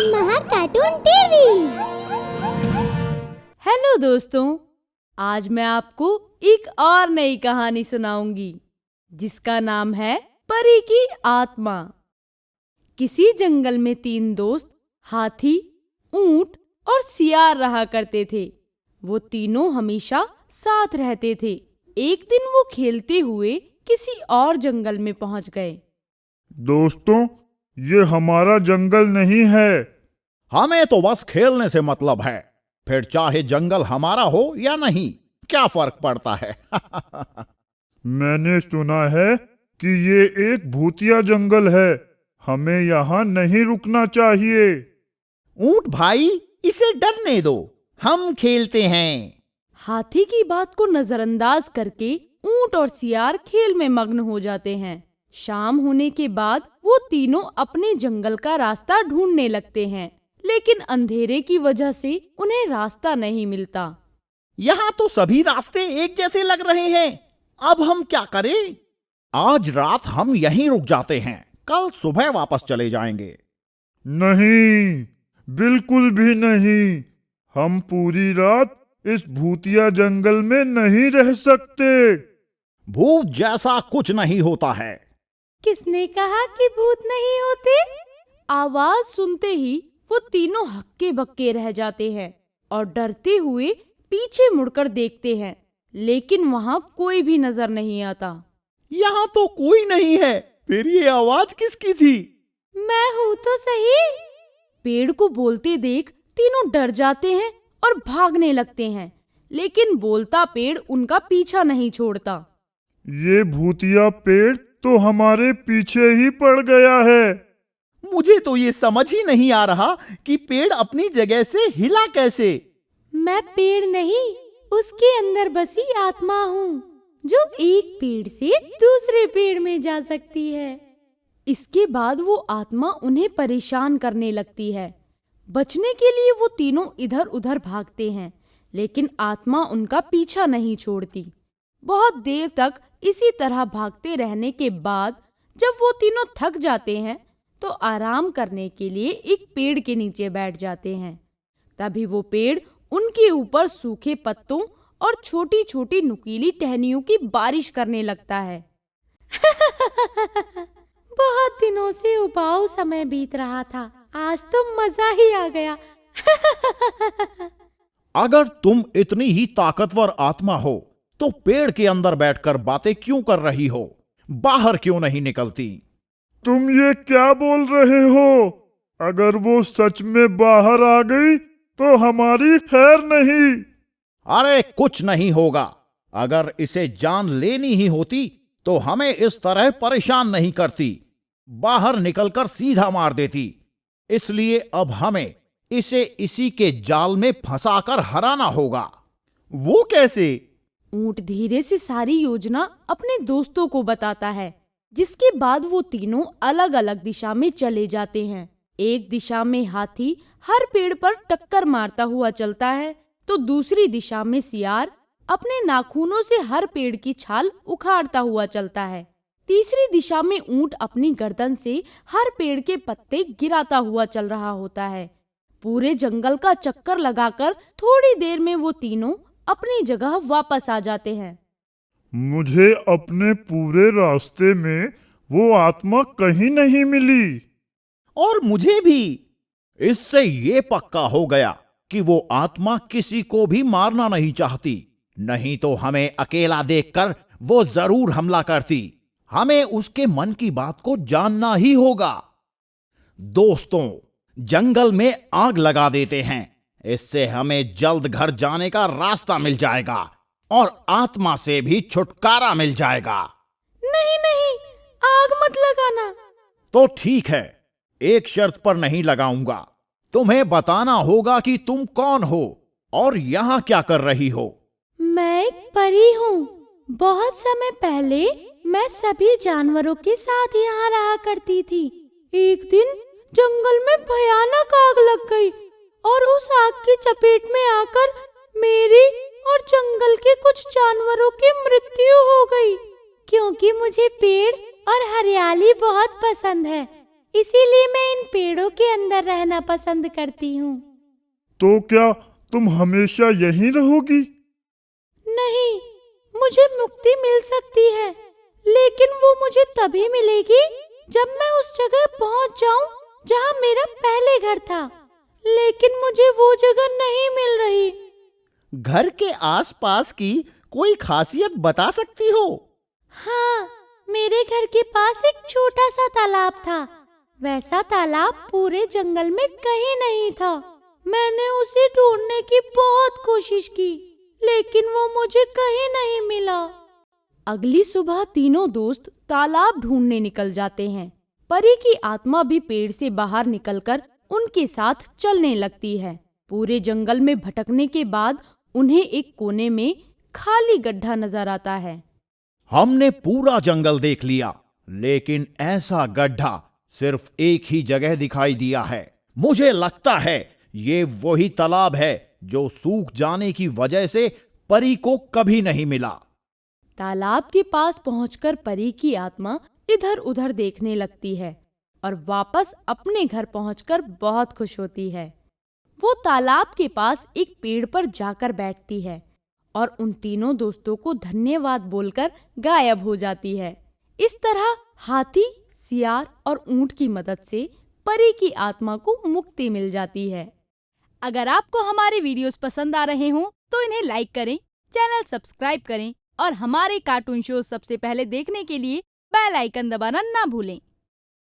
महाकार्टून TV. Hello दोस्तों, आज मैं आपको एक और नई कहानी सुनाऊंगी जिसका नाम है परी की आत्मा। किसी जंगल में 3 दोस्त हाथी, ऊंट और सियार रहा करते थे। वो तीनों हमेशा साथ रहते थे। एक दिन वो खेलते हुए किसी और जंगल में पहुंच गए। दोस्तों, ये हमारा जंगल नहीं है। हमें तो बस खेलने से मतलब है, फिर चाहे जंगल हमारा हो या नहीं, क्या फर्क पड़ता है। मैंने सुना है कि ये एक भूतिया जंगल है, हमें यहाँ नहीं रुकना चाहिए। ऊंट भाई, इसे डरने दो, हम खेलते हैं। हाथी की बात को नजरअंदाज करके ऊंट और सियार खेल में मग्न हो जाते हैं। शाम होने के बाद वो तीनों अपने जंगल का रास्ता ढूंढने लगते हैं, लेकिन अंधेरे की वजह से उन्हें रास्ता नहीं मिलता। यहाँ तो सभी रास्ते एक जैसे लग रहे हैं, अब हम क्या करें? आज रात हम यहीं रुक जाते हैं, कल सुबह वापस चले जाएंगे। नहीं, बिल्कुल भी नहीं। हम पूरी रात इस भूतिया जंगल में नहीं रह सकते। भूत जैसा कुछ नहीं होता है। किसने कहा कि भूत नहीं होते? आवाज सुनते ही वो तीनों हक्के बक्के रह जाते हैं और डरते हुए पीछे मुड़कर देखते हैं, लेकिन वहाँ कोई भी नजर नहीं आता। यहाँ तो कोई नहीं है, फिर ये आवाज किसकी थी? मैं हूँ तो सही। पेड़ को बोलते देख तीनों डर जाते हैं और भागने लगते हैं, लेकिन बोलता पेड़ उनका पीछा नहीं छोड़ता। ये भूतिया पेड़ तो हमारे पीछे ही पड़ गया है। मुझे तो ये समझ ही नहीं आ रहा कि पेड़ अपनी जगह से हिला कैसे। मैं पेड़ नहीं, उसके अंदर बसी आत्मा हूँ, जो एक पेड़ से दूसरे पेड़ में जा सकती है। इसके बाद वो आत्मा उन्हें परेशान करने लगती है। बचने के लिए वो तीनों इधर उधर भागते हैं, लेकिन आत्मा उनका पीछा नहीं छोड़ती। बहुत देर तक इसी तरह भागते रहने के बाद जब वो तीनों थक जाते हैं तो आराम करने के लिए एक पेड़ के नीचे बैठ जाते हैं। तभी वो पेड़ उनके ऊपर सूखे पत्तों और छोटी छोटी नुकीली टहनियों की बारिश करने लगता है। बहुत दिनों से उबाऊ समय बीत रहा था, आज तो मजा ही आ गया। अगर तुम इतनी ही ताकतवर आत्मा हो तो पेड़ के अंदर बैठकर बातें क्यों कर रही हो? बाहर क्यों नहीं निकलती? तुम ये क्या बोल रहे हो? अगर वो सच में बाहर आ गई तो हमारी खैर नहीं। अरे कुछ नहीं होगा। अगर इसे जान लेनी ही होती तो हमें इस तरह परेशान नहीं करती, बाहर निकलकर सीधा मार देती। इसलिए अब हमें इसे इसी के जाल में फंसाकर हराना होगा। वो कैसे? ऊंट धीरे से सारी योजना अपने दोस्तों को बताता है, जिसके बाद वो तीनों अलग अलग दिशा में चले जाते हैं। एक दिशा में हाथी हर पेड़ पर टक्कर मारता हुआ चलता है, तो दूसरी दिशा में सियार अपने नाखूनों से हर पेड़ की छाल उखाड़ता हुआ चलता है। तीसरी दिशा में ऊंट अपनी गर्दन से हर पेड़ के पत्ते गिराता हुआ चल रहा होता है। पूरे जंगल का चक्कर लगाकर थोड़ी देर में वो तीनों अपनी जगह वापस आ जाते हैं। मुझे अपने पूरे रास्ते में वो आत्मा कहीं नहीं मिली। और मुझे भी। इससे ये पक्का हो गया कि वो आत्मा किसी को भी मारना नहीं चाहती, नहीं तो हमें अकेला देखकर वो जरूर हमला करती। हमें उसके मन की बात को जानना ही होगा। दोस्तों, जंगल में आग लगा देते हैं, इससे हमें जल्द घर जाने का रास्ता मिल जाएगा और आत्मा से भी छुटकारा मिल जाएगा। नहीं नहीं, आग मत लगाना। तो ठीक है, एक शर्त पर नहीं लगाऊंगा। तुम्हें बताना होगा कि तुम कौन हो और यहाँ क्या कर रही हो। मैं एक परी हूँ। बहुत समय पहले मैं सभी जानवरों के साथ यहाँ रहा करती थी। एक दिन जंगल में भयानक आग लग गई और उस आग की चपेट में आकर मेरी और जंगल के कुछ जानवरों की मृत्यु हो गई। क्योंकि मुझे पेड़ और हरियाली बहुत पसंद है, इसीलिए मैं इन पेड़ों के अंदर रहना पसंद करती हूँ। तो क्या तुम हमेशा यहीं रहोगी? नहीं, मुझे मुक्ति मिल सकती है, लेकिन वो मुझे तभी मिलेगी जब मैं उस जगह पहुंच जाऊं जहां मेरा पहले घर था। लेकिन मुझे वो जगह नहीं मिल रही। घर के आसपास की कोई खासियत बता सकती हो? हाँ, मेरे घर के पास एक छोटा सा तालाब था। वैसा तालाब पूरे जंगल में कहीं नहीं था। मैंने उसे ढूंढने की बहुत कोशिश की, लेकिन वो मुझे कहीं नहीं मिला। अगली सुबह तीनों दोस्त तालाब ढूंढने निकल जाते हैं। परी की आत्मा भी पेड़ से बाहर निकलकर उनके साथ चलने लगती है। पूरे जंगल में भटकने के बाद उन्हें एक कोने में खाली गड्ढा नजर आता है। हमने पूरा जंगल देख लिया, लेकिन ऐसा गड्ढा सिर्फ एक ही जगह दिखाई दिया है। मुझे लगता है ये वही तालाब है जो सूख जाने की वजह से परी को कभी नहीं मिला। तालाब के पास पहुंचकर परी की आत्मा इधर उधर देखने लगती है और वापस अपने घर पहुंचकर बहुत खुश होती है। वो तालाब के पास एक पेड़ पर जाकर बैठती है और उन तीनों दोस्तों को धन्यवाद बोलकर गायब हो जाती है। इस तरह हाथी, सियार और ऊंट की मदद से परी की आत्मा को मुक्ति मिल जाती है। अगर आपको हमारे वीडियोस पसंद आ रहे हों तो इन्हें लाइक करें, चैनल सब्सक्राइब करें और हमारे कार्टून शो सबसे पहले देखने के लिए बेल आइकन दबाना ना भूलें।